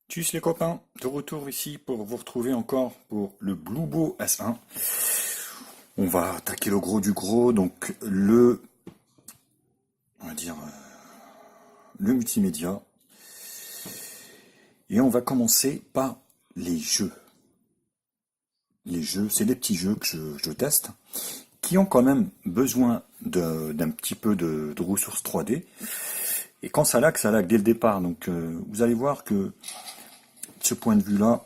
Tchuss les copains, de retour ici pour vous retrouver encore pour le Bluebo S1. On va attaquer le gros du gros, donc on va dire, le multimédia. Et on va commencer par les jeux. Les jeux, c'est des petits jeux que je teste, qui ont quand même besoin d'un petit peu de ressources 3D. Et quand ça lag dès le départ. Donc vous allez voir que de ce point de vue-là,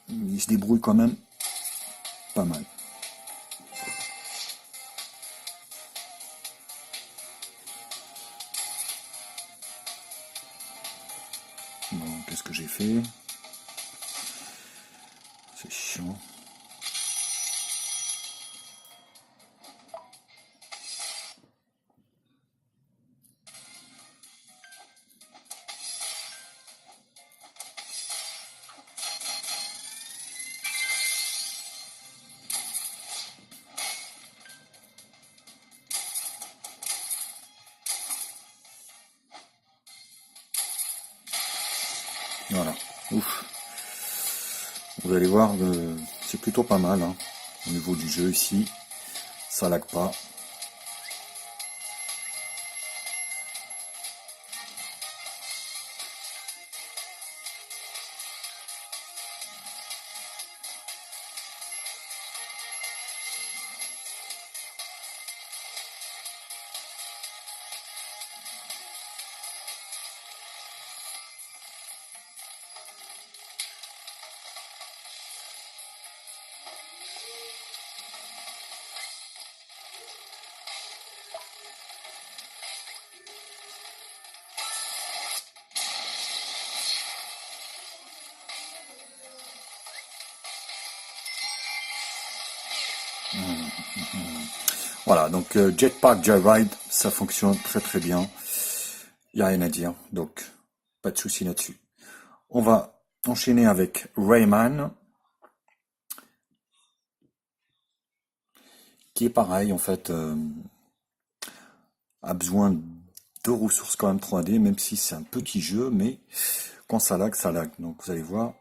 il se débrouille quand même pas mal. Bon, qu'est-ce que j'ai fait? C'est chiant. Voilà. Ouf. Vous allez voir, c'est plutôt pas mal, hein. Au niveau du jeu ici. Ça lag pas. Voilà, donc Jetpack Joyride, ça fonctionne très très bien. Il n'y a rien à dire, donc pas de souci là-dessus. On va enchaîner avec Rayman, qui est pareil en fait, a besoin de ressources quand même 3D, même si c'est un petit jeu, mais quand ça lag, ça lag. Donc vous allez voir.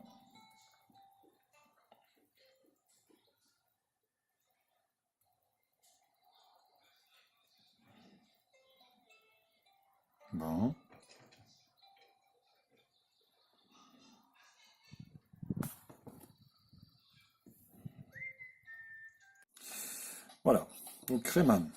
Bon, voilà. Donc Rayman.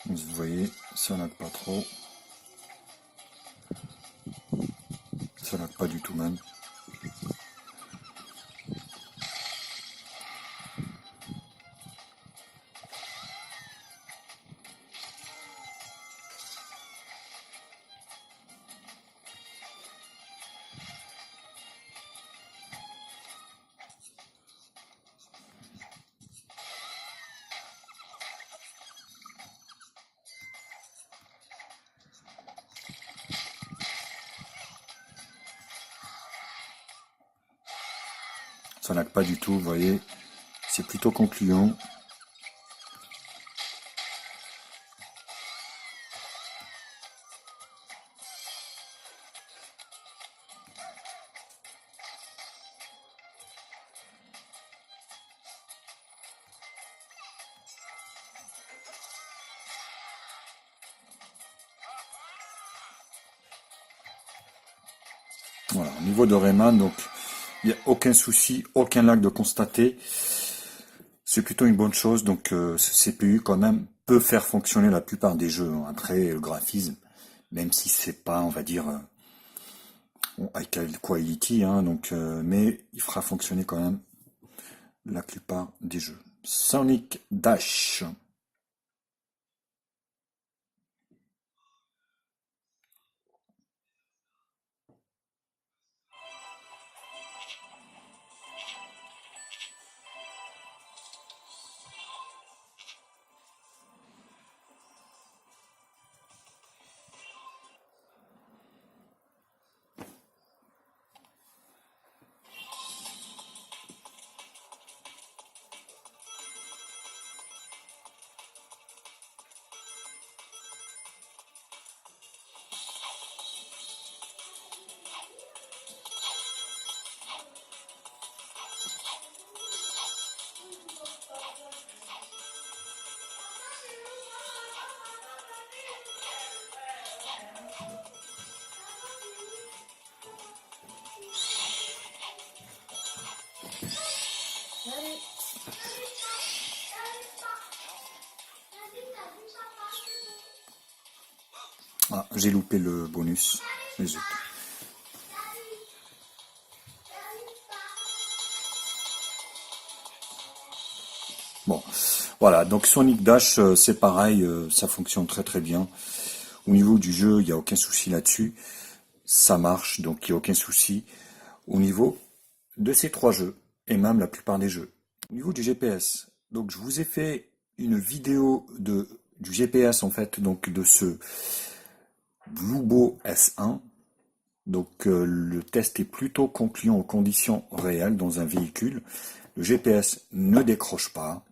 Vous voyez, ça lag pas trop. Ça lag pas du tout même. Ça lag pas du tout, vous voyez. C'est plutôt concluant. Voilà, au niveau de Rayman, donc il n'y a aucun souci, aucun lag de constater. C'est plutôt une bonne chose, donc ce CPU quand même peut faire fonctionner la plupart des jeux, hein. Après, le graphisme, même si c'est pas, on va dire, high quality, hein, donc, mais il fera fonctionner quand même la plupart des jeux. Sonic Dash. Ah, j'ai loupé le bonus. Mais zut. Bon, voilà, donc Sonic Dash, c'est pareil, ça fonctionne très très bien. Au niveau du jeu, il n'y a aucun souci là-dessus. Ça marche, donc il n'y a aucun souci. Au niveau de ces trois jeux, et même la plupart des jeux. Au niveau du GPS, donc je vous ai fait une vidéo du GPS en fait, donc de ce Bluebo S1. Donc le test est plutôt concluant aux conditions réelles dans un véhicule. Le GPS ne décroche pas,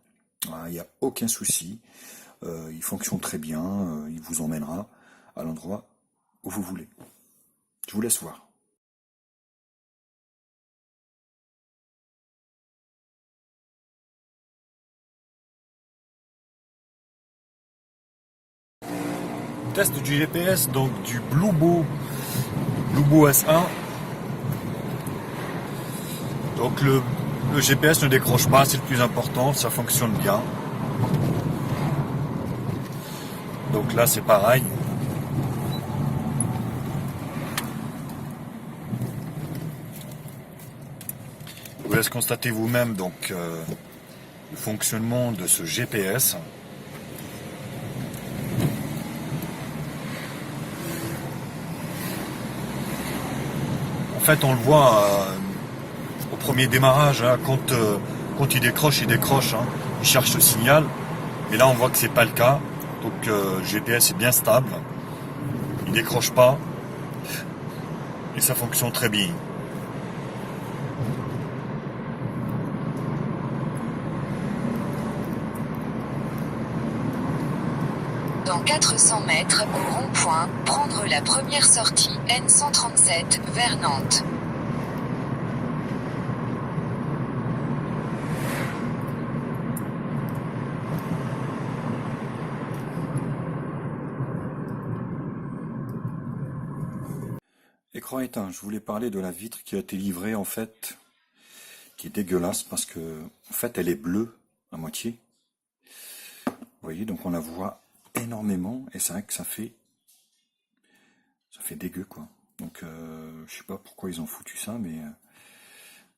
il n'y a aucun souci. Il fonctionne très bien, il vous emmènera à l'endroit où vous voulez. Je vous laisse voir. Test du GPS, donc du Bluebo S1. Donc le GPS ne décroche pas, c'est le plus important, ça fonctionne bien. Donc là c'est pareil. Je vous laisse constater vous-même donc le fonctionnement de ce GPS. En fait on le voit au premier démarrage, hein, quand il décroche, hein, il cherche le signal. Mais là on voit que c'est pas le cas. Donc le GPS est bien stable, il décroche pas et ça fonctionne très bien. Dans 400 mètres, au rond-point, prendre la première sortie N137 vers Nantes. Écran éteint, je voulais parler de la vitre qui a été livrée en fait, qui est dégueulasse parce que en fait elle est bleue à moitié. Vous voyez, donc on la voit énormément et c'est vrai que ça fait dégueu quoi. Donc je sais pas pourquoi ils ont foutu ça, mais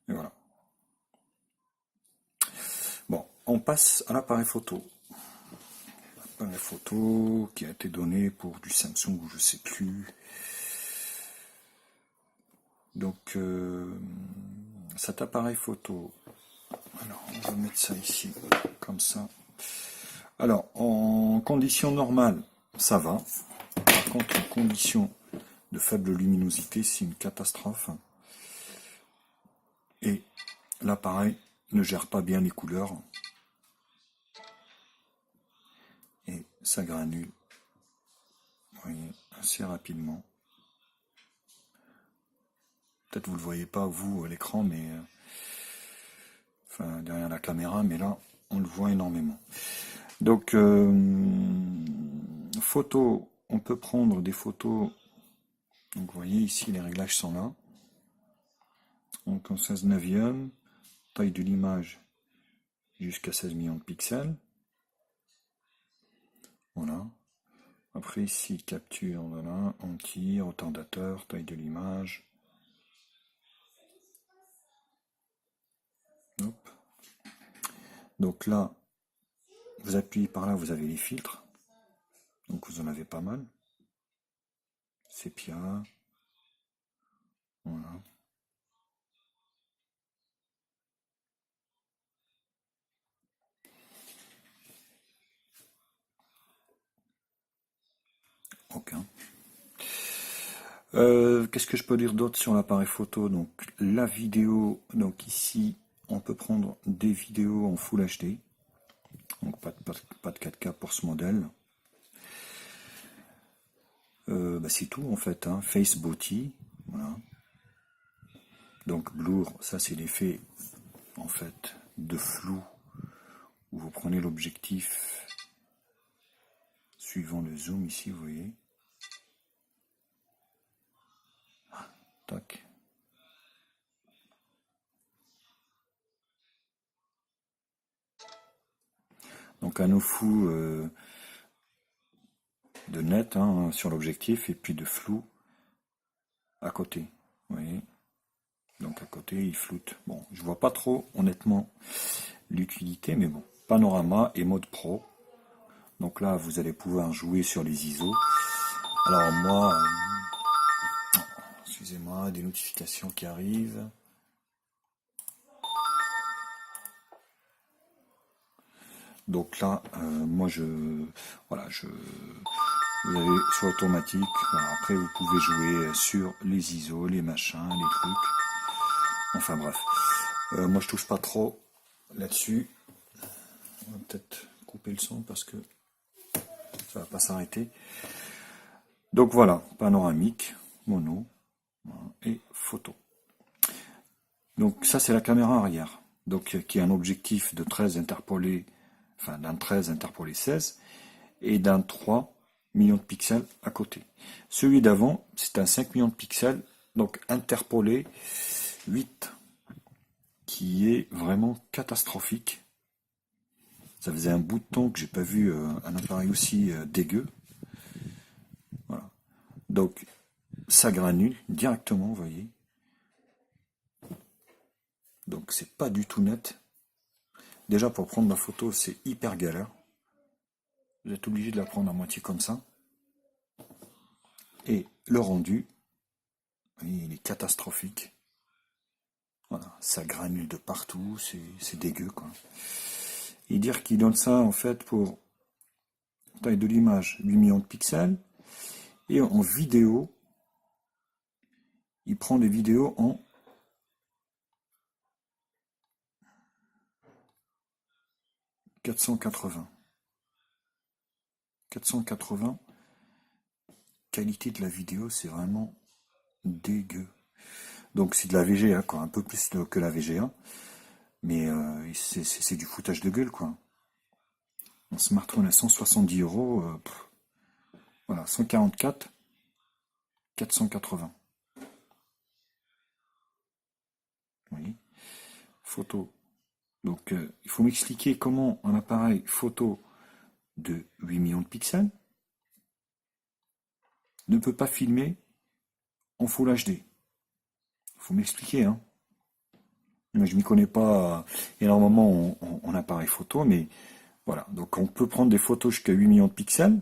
voilà. Bon, on passe à l'appareil photo. L'appareil photo qui a été donné pour du Samsung ou je sais plus. Donc cet appareil photo, alors on va mettre ça ici, comme ça. Alors en conditions normales, ça va. Par contre, en conditions de faible luminosité, c'est une catastrophe. Et l'appareil ne gère pas bien les couleurs. Et ça granule, vous voyez, assez rapidement. Peut-être vous ne le voyez pas, vous, à l'écran, mais enfin, derrière la caméra, mais là, on le voit énormément. Donc, photos, on peut prendre des photos. Donc, vous voyez, ici, les réglages sont là. Donc, en 16 neuvième, taille de l'image jusqu'à 16 millions de pixels. Voilà. Après, ici, capture, voilà, on tire, retardateur, taille de l'image. Hop. Donc là, vous appuyez par là, vous avez les filtres. Donc vous en avez pas mal. Sépia. Voilà. Aucun. Qu'est-ce que je peux dire d'autre sur l'appareil photo? Donc la vidéo, donc ici, on peut prendre des vidéos en Full HD. Donc pas de 4K pour ce modèle. C'est tout en fait, hein. Face Body, voilà. Donc blur, ça c'est l'effet en fait de flou où vous prenez l'objectif suivant le zoom ici, vous voyez. Tac. Donc un no-fou de net hein, sur l'objectif et puis de flou à côté. Vous voyez? Donc à côté, il floute. Bon, je vois pas trop, honnêtement, l'utilité, mais bon. Panorama et mode pro. Donc là, vous allez pouvoir jouer sur les ISO. Alors moi, excusez-moi, des notifications qui arrivent. Donc là, moi voilà, vous avez sur automatique. Voilà, après, vous pouvez jouer sur les ISO, les machins, les trucs. Enfin bref, moi je touche pas trop là-dessus. On va peut-être couper le son parce que ça va pas s'arrêter. Donc voilà, panoramique, mono et photo. Donc ça c'est la caméra arrière. Donc qui a un objectif de 13 interpolé, enfin d'un 13 interpolé 16 et d'un 3 millions de pixels à côté. Celui d'avant, c'est un 5 millions de pixels, donc interpolé 8, qui est vraiment catastrophique. Ça faisait un bout de temps que j'ai pas vu un appareil aussi dégueu. Voilà. Donc ça granule directement, vous voyez. Donc c'est pas du tout net. Déjà pour prendre la photo, c'est hyper galère. Vous êtes obligé de la prendre à moitié comme ça. Et le rendu, il est catastrophique. Voilà, ça granule de partout, c'est dégueu quoi. Et dire qu'il donne ça en fait pour taille de l'image 8 millions de pixels et en vidéo, il prend des vidéos en 480. 480. Qualité de la vidéo, c'est vraiment dégueu. Donc c'est de la VGA quoi, un peu plus que la VGA, mais c'est du foutage de gueule quoi. Un smartphone à 170 euros, voilà, 144, 480. Oui. Photo. Donc il faut m'expliquer comment un appareil photo de 8 millions de pixels ne peut pas filmer en Full HD. Il faut m'expliquer, hein. Moi, je m'y connais pas énormément en appareil photo, mais voilà. Donc on peut prendre des photos jusqu'à 8 millions de pixels.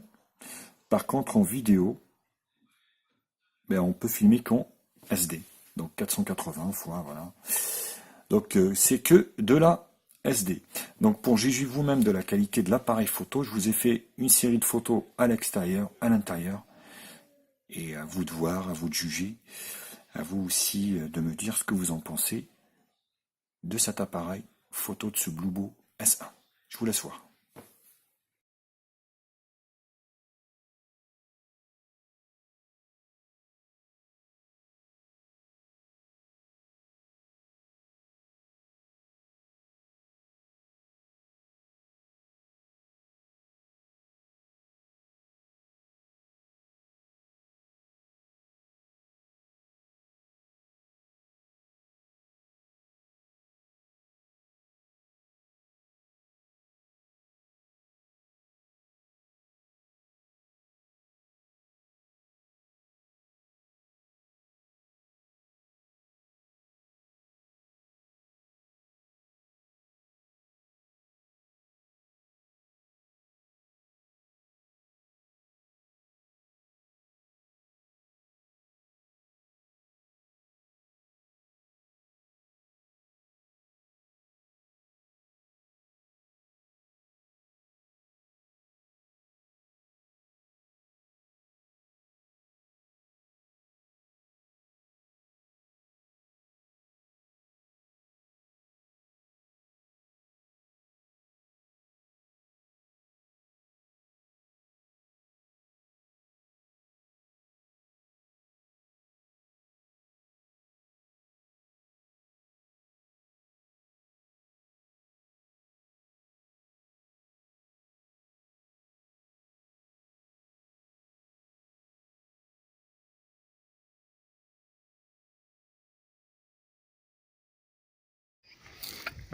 Par contre, en vidéo, ben, on peut filmer qu'en SD. Donc 480 fois, voilà. Donc c'est que de la SD. Donc pour juger vous-même de la qualité de l'appareil photo, je vous ai fait une série de photos à l'extérieur, à l'intérieur. Et à vous de voir, à vous de juger, à vous aussi de me dire ce que vous en pensez de cet appareil photo de ce Bluebo S1. Je vous laisse voir.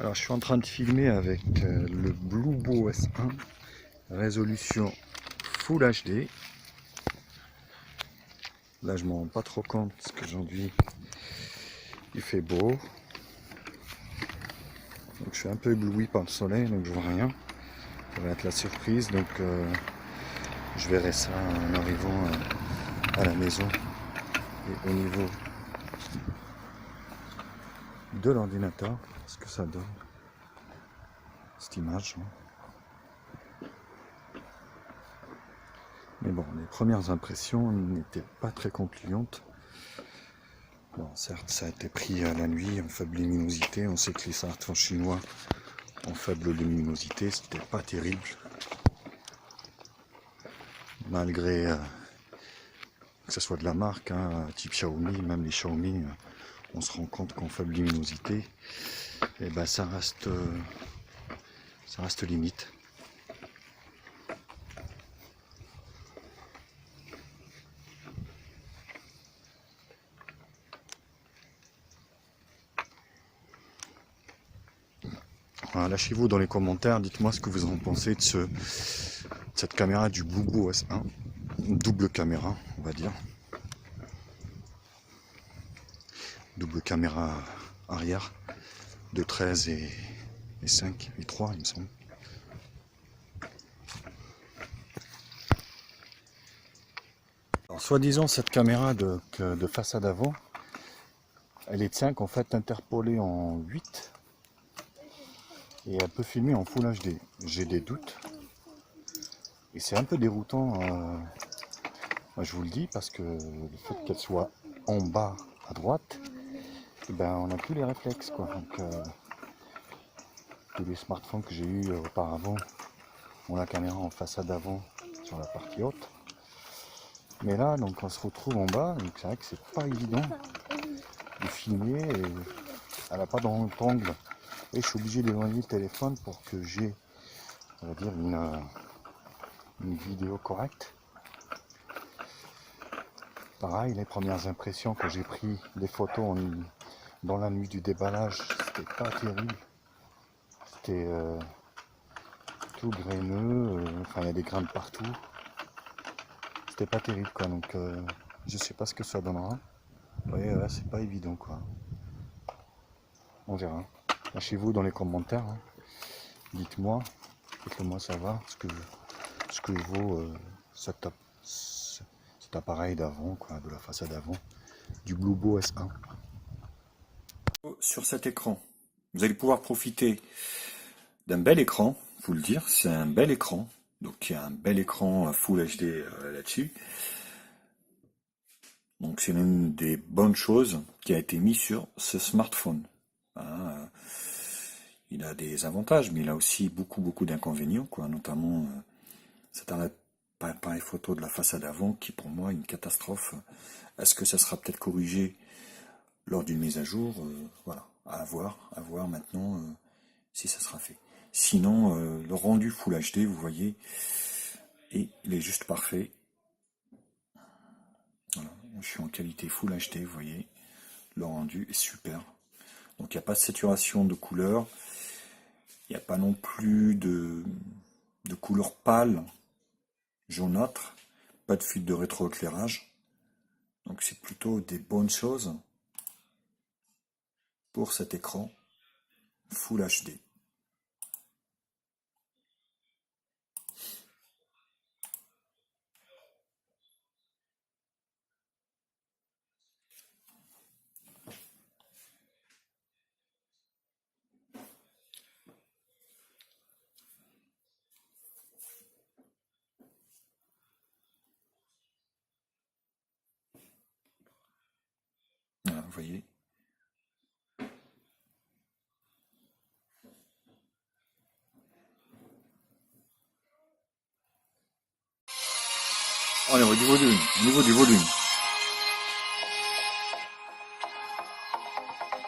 Alors je suis en train de filmer avec le Bluebo S1, résolution Full HD. Là, je m'en rends pas trop compte parce qu'aujourd'hui, il fait beau. Donc, je suis un peu ébloui par le soleil, donc je vois rien. Ça va être la surprise, donc je verrai ça en arrivant à la maison et au niveau de l'ordinateur, ce que ça donne, cette image. Mais bon, les premières impressions n'étaient pas très concluantes. Bon, certes, ça a été pris à la nuit en faible luminosité. On sait que les smartphones chinois en faible luminosité, c'était pas terrible. Malgré que ce soit de la marque, hein, type Xiaomi, même les Xiaomi, on se rend compte qu'en faible luminosité, et ben ça reste limite. Voilà, lâchez-vous dans les commentaires, dites-moi ce que vous en pensez de cette caméra du BlueBo S1, double caméra, on va dire. Double caméra arrière de 13 et 5 et 3 il me semble. Alors soi-disant cette caméra de façade avant, elle est de 5 en fait interpolée en 8 et elle peut filmer en Full HD. J'ai des doutes et c'est un peu déroutant, moi je vous le dis, parce que le fait qu'elle soit en bas à droite, ben on n'a plus les réflexes quoi. Donc tous les smartphones que j'ai eu auparavant ont la caméra en façade avant sur la partie haute. Mais là, donc on se retrouve en bas, donc c'est vrai que c'est pas évident de filmer et elle n'a pas d'angle. Et je suis obligé d'éloigner le téléphone pour que j'ai, on va dire, une vidéo correcte. Pareil, les premières impressions quand j'ai pris des photos dans la nuit du déballage, c'était pas terrible. C'était tout graineux, enfin il y a des grains de partout. C'était pas terrible quoi, donc je sais pas ce que ça donnera. Ouais, c'est pas évident quoi. On verra. Lâchez-vous dans les commentaires. Hein. Dites-moi comment ça va, ce que vaut cet appareil d'avant, quoi, de la façade avant, du BlueBo S1. Sur cet écran, vous allez pouvoir profiter d'un bel écran, faut le dire, c'est un bel écran. Donc il y a un bel écran Full HD là-dessus. Donc c'est l'une des bonnes choses qui a été mise sur ce smartphone. Hein, il a des avantages, mais il a aussi beaucoup d'inconvénients, quoi. Notamment cet appareil photo de la façade avant, qui pour moi est une catastrophe. Est-ce que ça sera peut-être corrigé lors d'une mise à jour? Voilà, à voir maintenant si ça sera fait. Sinon, le rendu Full HD, vous voyez, et il est juste parfait. Voilà, je suis en qualité Full HD, vous voyez, le rendu est super. Donc il n'y a pas de saturation de couleur, il n'y a pas non plus de couleur pâle, jaunâtre, pas de fuite de rétroéclairage. Donc c'est plutôt des bonnes choses pour cet écran Full HD. Voilà, vous voyez. Allez, au niveau du volume.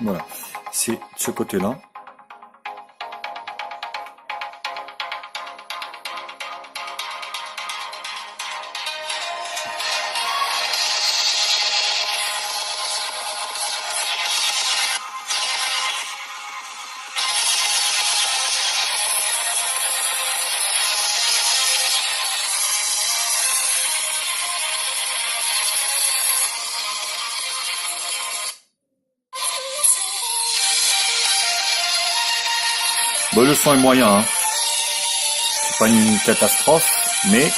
Voilà, c'est de ce côté-là. Bon, le son est moyen, hein. C'est pas une catastrophe, mais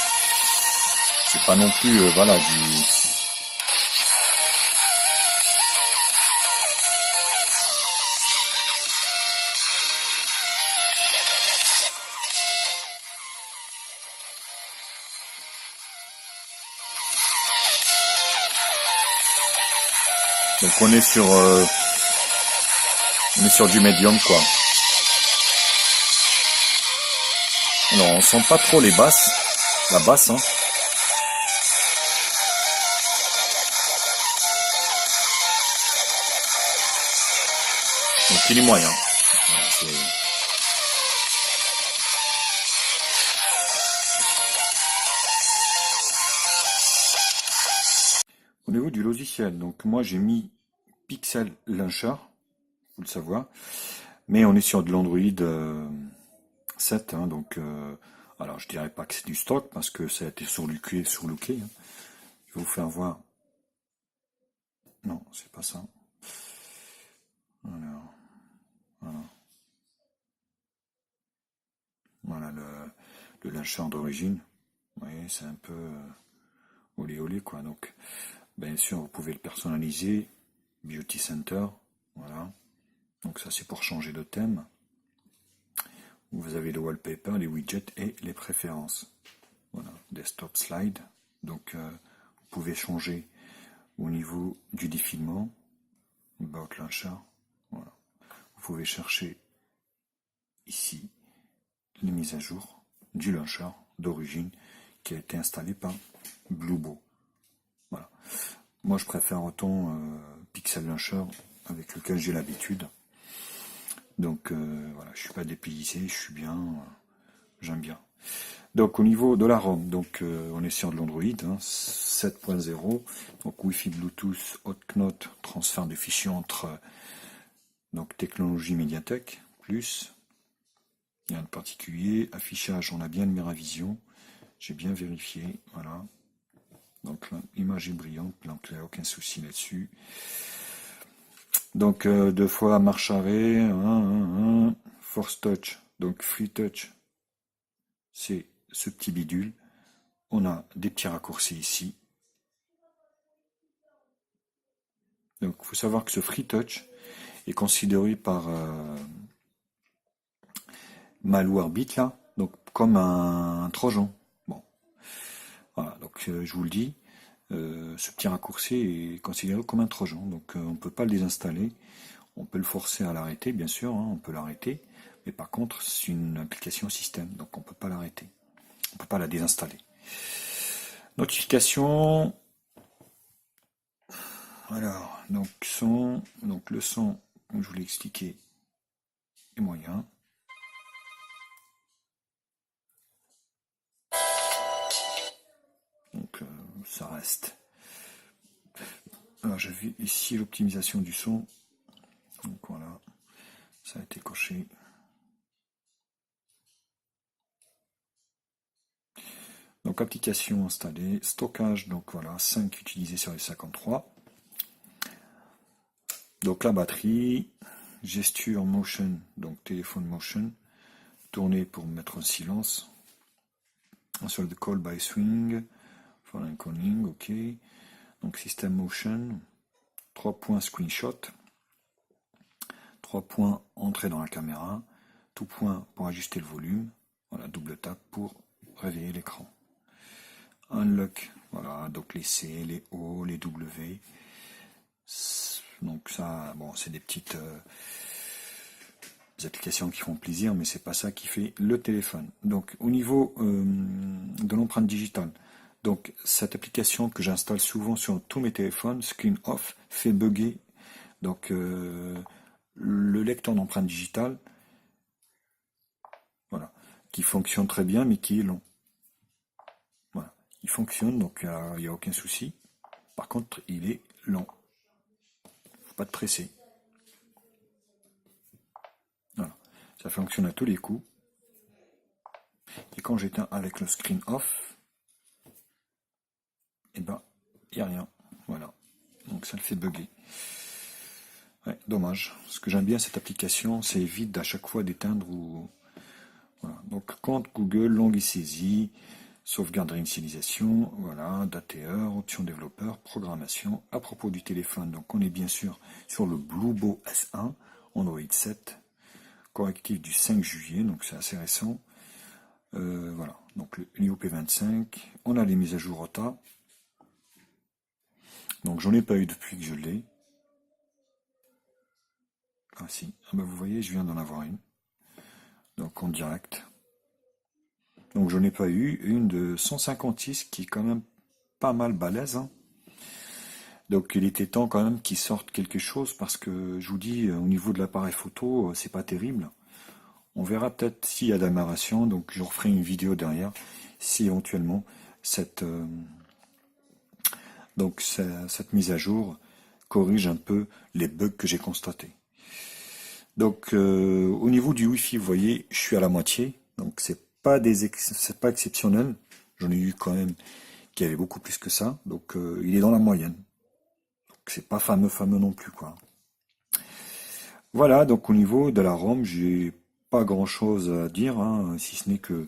c'est pas non plus, voilà, du... Donc on est sur du médium, quoi. Alors on sent pas trop les basses, la basse, hein. Donc il est moyen. Voilà, au niveau du logiciel, donc moi j'ai mis Pixel Launcher, faut le savoir, mais on est sur de l'Android 7, hein, donc alors je dirais pas que c'est du stock parce que ça a été surlooké, hein. Je vais vous faire voir. Non, c'est pas ça. Alors, voilà le launcher d'origine. Vous voyez, c'est un peu olé olé, quoi. Donc, bien sûr, vous pouvez le personnaliser. Beauty Center, voilà. Donc ça, c'est pour changer de thème. Vous avez le wallpaper, les widgets et les préférences. Voilà, desktop slide. Donc, vous pouvez changer au niveau du défilement. About Launcher. Voilà. Vous pouvez chercher ici les mises à jour du launcher d'origine qui a été installé par Bluebo. Voilà. Moi, je préfère autant Pixel Launcher avec lequel j'ai l'habitude. Donc voilà, je suis pas dépaysé, je suis bien, j'aime bien. Donc au niveau de la ROM, donc on est sur de l'Android, hein, 7.0, donc Wi-Fi, Bluetooth, Hot Knot, transfert de fichiers entre donc technologie Mediatek, plus rien de particulier, affichage, on a bien le Miravision, j'ai bien vérifié, voilà. Donc l'image est brillante, donc il n'y a aucun souci là-dessus. Donc 2 fois marche arrêt, force touch, donc free touch, c'est ce petit bidule. On a des petits raccourcis ici. Donc il faut savoir que ce free touch est considéré par Malwarebit là, donc comme un trojan. Bon, voilà, donc je vous le dis. Ce petit raccourci est considéré comme un trojan, donc on ne peut pas le désinstaller. On peut le forcer à l'arrêter, bien sûr, hein, on peut l'arrêter, mais par contre, c'est une application système, donc on ne peut pas l'arrêter. On ne peut pas la désinstaller. Notification. Alors, donc son, donc le son, comme je vous l'ai expliqué, est moyen. Donc ça reste. Alors j'ai vu ici l'optimisation du son. Donc voilà, ça a été coché. Donc application installée, stockage, donc voilà, 5 utilisés sur les 53. Donc la batterie, gesture motion, donc téléphone motion, tourner pour mettre en silence. Sur le call by swing, for calling, ok. Donc system motion, 3 points screenshot, 3 points entrée dans la caméra, tout point pour ajuster le volume, voilà, double tap pour réveiller l'écran. Unlock, voilà, donc les C, les O, les W. Donc ça, bon, c'est des petites des applications qui font plaisir, mais c'est pas ça qui fait le téléphone. Donc au niveau de l'empreinte digitale, donc cette application que j'installe souvent sur tous mes téléphones, Screen Off, fait bugger. Donc le lecteur d'empreinte digitale, voilà, qui fonctionne très bien, mais qui est long. Voilà, il fonctionne, donc il n'y a aucun souci. Par contre, il est lent. Faut pas te presser. Voilà, ça fonctionne à tous les coups. Et quand j'éteins avec le screen off, et ben, il n'y a rien. Voilà, donc ça le fait bugger. Ouais, dommage. Ce que j'aime bien cette application, c'est évite à chaque fois d'éteindre ou... Voilà. Donc, compte Google, langue et saisie, sauvegarde réinitialisation, voilà, date et heure, option développeur, programmation. À propos du téléphone, donc on est bien sûr sur le Bluebeau S1, Android 7, correctif du 5 juillet, donc c'est assez récent. Voilà, donc le l'IOP25, on a les mises à jour OTA. Donc j'en ai pas eu depuis que je l'ai. Ah si, ah bah, vous voyez, je viens d'en avoir une. Donc en direct. Donc j'en ai pas eu une de 156 qui est quand même pas mal balèze, hein. Donc il était temps quand même qu'ils sortent quelque chose parce que je vous dis, au niveau de l'appareil photo, c'est pas terrible. On verra peut-être s'il y a d'amélioration, donc je referai une vidéo derrière si éventuellement cette, cette mise à jour corrige un peu les bugs que j'ai constatés. Donc au niveau du Wi-Fi, vous voyez, je suis à la moitié, donc c'est pas exceptionnel. J'en ai eu quand même qui avait beaucoup plus que ça, donc il est dans la moyenne. Donc c'est pas fameux non plus quoi. Voilà, donc au niveau de la ROM, j'ai pas grand chose à dire, hein, si ce n'est que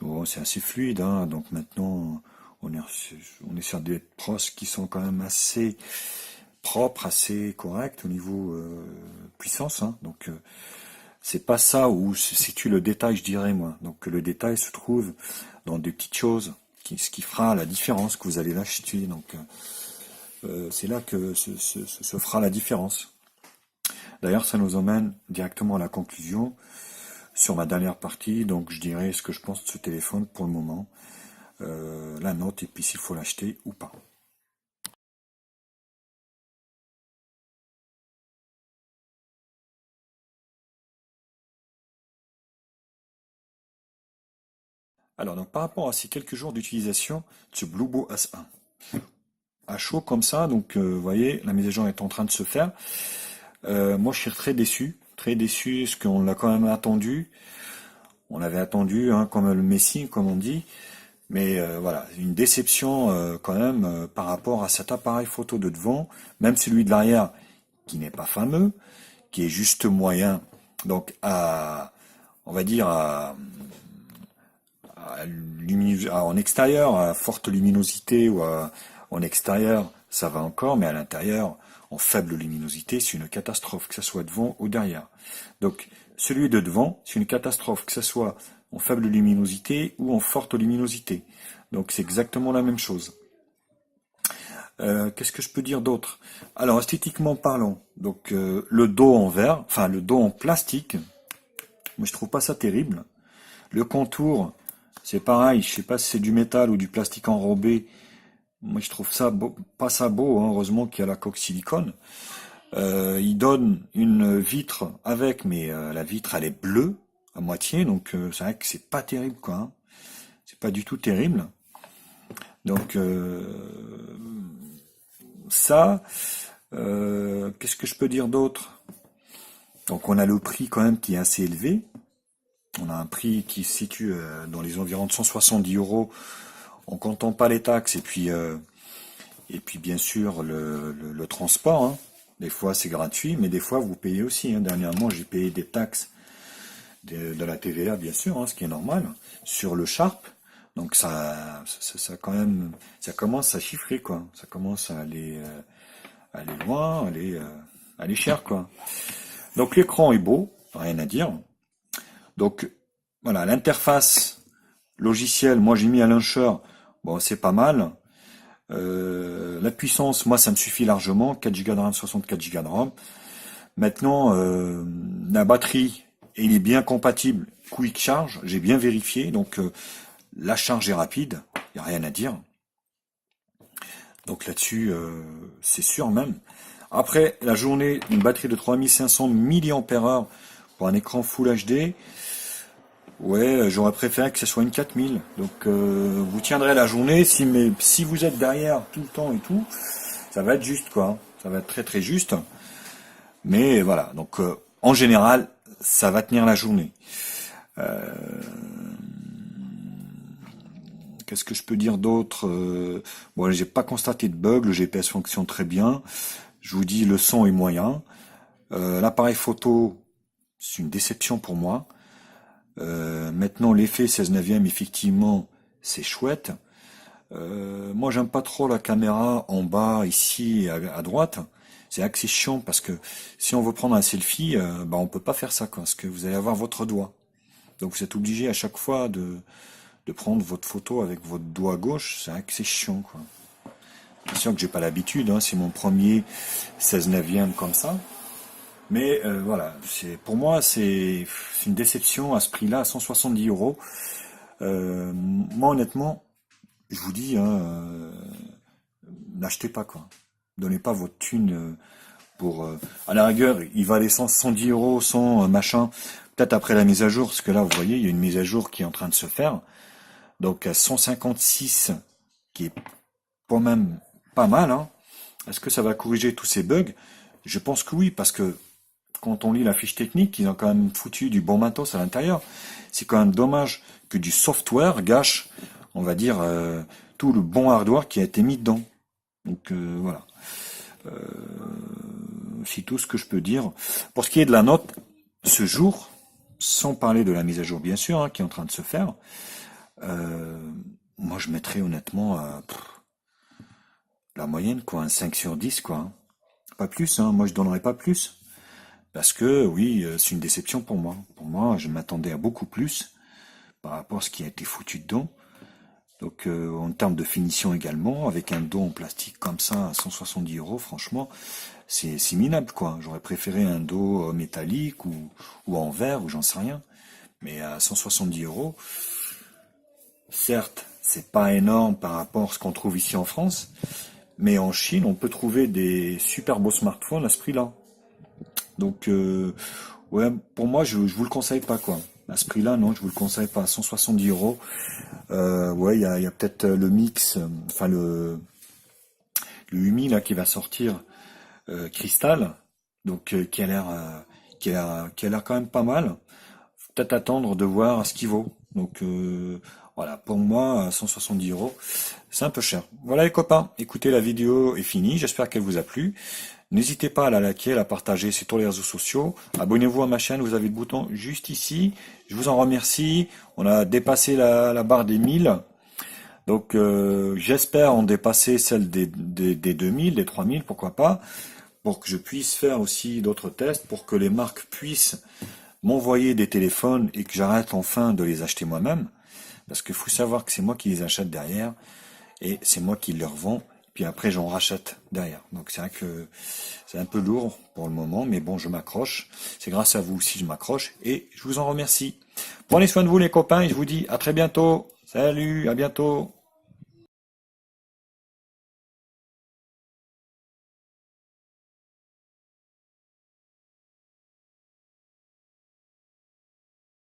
bon, c'est assez fluide, hein, donc maintenant on est sur des pros qui sont quand même assez propres, assez corrects au niveau puissance, hein, donc c'est pas ça où se situe le détail, je dirais moi. Donc le détail se trouve dans des petites choses, ce qui fera la différence que vous allez l'acheter. Donc c'est là que se fera la différence. D'ailleurs, ça nous emmène directement à la conclusion sur ma dernière partie. Donc je dirais ce que je pense de ce téléphone pour le moment, la note et puis s'il faut l'acheter ou pas. Alors donc par rapport à ces quelques jours d'utilisation de ce Bluebeau S1, à chaud comme ça, donc vous voyez, la mise à jour est en train de se faire. Moi, je suis très déçu, parce qu'on l'a quand même attendu. On l'avait attendu, hein, comme le Messi, comme on dit. Mais voilà, une déception quand même par rapport à cet appareil photo de devant, même celui de l'arrière, qui n'est pas fameux, qui est juste moyen. Donc, on va dire, en extérieur, à forte luminosité ou en extérieur, ça va encore, mais à l'intérieur, en faible luminosité, c'est une catastrophe, que ce soit devant ou derrière. Donc, celui de devant, c'est une catastrophe, que ce soit en faible luminosité ou en forte luminosité. Donc, c'est exactement la même chose. Qu'est-ce que je peux dire d'autre? Alors, esthétiquement parlant, donc le dos en verre, enfin le dos en plastique, moi je trouve pas ça terrible. Le contour, c'est pareil, je sais pas si c'est du métal ou du plastique enrobé. Moi, je trouve ça beau, pas ça beau, hein, heureusement qu'il y a la coque silicone. Il donne une vitre avec, mais la vitre, elle est bleue à moitié, donc c'est vrai que c'est pas terrible, quoi, hein. C'est pas du tout terrible. Donc ça, qu'est-ce que je peux dire d'autre? Donc on a le prix quand même qui est assez élevé. On a un prix qui se situe dans les environs de 170 euros en comptant pas les taxes et puis bien sûr le transport, hein. Des fois c'est gratuit, mais des fois vous payez aussi, hein. Dernièrement j'ai payé des taxes de la TVA bien sûr, hein, ce qui est normal, sur le Sharp. Donc ça quand même, ça commence à chiffrer quoi. Ça commence à aller loin, aller cher quoi. Donc l'écran est beau, rien à dire. Donc voilà, l'interface logicielle, moi j'ai mis un launcher, bon c'est pas mal. La puissance, moi ça me suffit largement, 4 Go de RAM, 64 Go de RAM. Maintenant, la batterie, il est bien compatible Quick Charge, j'ai bien vérifié, donc la charge est rapide, il n'y a rien à dire. Donc là-dessus, c'est sûr même. Après, la journée, une batterie de 3500 mAh pour un écran Full HD, ouais, j'aurais préféré que ce soit une 4000. Donc vous tiendrez la journée, si vous êtes derrière tout le temps et tout, ça va être juste quoi, hein. Ça va être très très juste. Mais voilà, donc en général, ça va tenir la journée. Qu'est-ce que je peux dire d'autre? Bon, j'ai pas constaté de bug, le GPS fonctionne très bien. Je vous dis, le son est moyen. L'appareil photo, c'est une déception pour moi. Maintenant, l'effet 16/9, effectivement, c'est chouette. Moi, j'aime pas trop la caméra en bas, ici, à droite. C'est assez chiant parce que si on veut prendre un selfie, bah, on peut pas faire ça, quoi, parce que vous allez avoir votre doigt. Donc, vous êtes obligé à chaque fois de prendre votre photo avec votre doigt gauche. C'est assez chiant, quoi. Bien sûr que j'ai pas l'habitude, hein, c'est mon premier 16/9 comme ça. Mais voilà, pour moi, c'est une déception à ce prix-là, à 170 euros. Moi, honnêtement, je vous dis, hein, n'achetez pas, quoi. Donnez pas votre thune pour... à la rigueur, il va aller 110 euros, sans machin, peut-être après la mise à jour, parce que là, vous voyez, il y a une mise à jour qui est en train de se faire. Donc à 156, qui est quand même pas mal, hein. Est-ce que ça va corriger tous ces bugs? Je pense que oui, parce que quand on lit la fiche technique, ils ont quand même foutu du bon matos à l'intérieur. C'est quand même dommage que du software gâche, on va dire, tout le bon hardware qui a été mis dedans. Donc voilà. C'est tout ce que je peux dire. Pour ce qui est de la note, ce jour, sans parler de la mise à jour bien sûr, hein, qui est en train de se faire, euh, moi je mettrais honnêtement la moyenne, quoi, un 5 sur 10, quoi, hein. Pas plus, hein, moi je donnerais pas plus. Parce que oui, c'est une déception pour moi. Pour moi, je m'attendais à beaucoup plus par rapport à ce qui a été foutu dedans. Donc en termes de finition également, avec un dos en plastique comme ça à 170 euros, franchement, c'est minable, quoi. J'aurais préféré un dos métallique ou en verre ou j'en sais rien. Mais à 170 euros, certes, c'est pas énorme par rapport à ce qu'on trouve ici en France, mais en Chine, on peut trouver des super beaux smartphones à ce prix-là. Donc, ouais, pour moi, je vous le conseille pas, quoi. À ce prix-là, non, je vous le conseille pas. 170 euros. Ouais, il y a peut-être le mix, enfin le Umi là qui va sortir, Cristal, donc qui a l'air quand même pas mal. Faut peut-être attendre de voir ce qu'il vaut. Donc voilà, pour moi, 170 euros, c'est un peu cher. Voilà les copains, écoutez, la vidéo est finie. J'espère qu'elle vous a plu. N'hésitez pas à la liker, à la partager sur tous les réseaux sociaux. Abonnez-vous à ma chaîne, vous avez le bouton juste ici. Je vous en remercie. On a dépassé la barre des 1000. Donc j'espère en dépasser celle des 2000, des 3000, pourquoi pas, pour que je puisse faire aussi d'autres tests, pour que les marques puissent m'envoyer des téléphones et que j'arrête enfin de les acheter moi-même. Parce qu'il faut savoir que c'est moi qui les achète derrière et c'est moi qui les revends. Puis après, j'en rachète derrière. Donc c'est vrai que c'est un peu lourd pour le moment, mais bon, je m'accroche. C'est grâce à vous si je m'accroche et je vous en remercie. Prenez soin de vous les copains et je vous dis à très bientôt. Salut, à bientôt.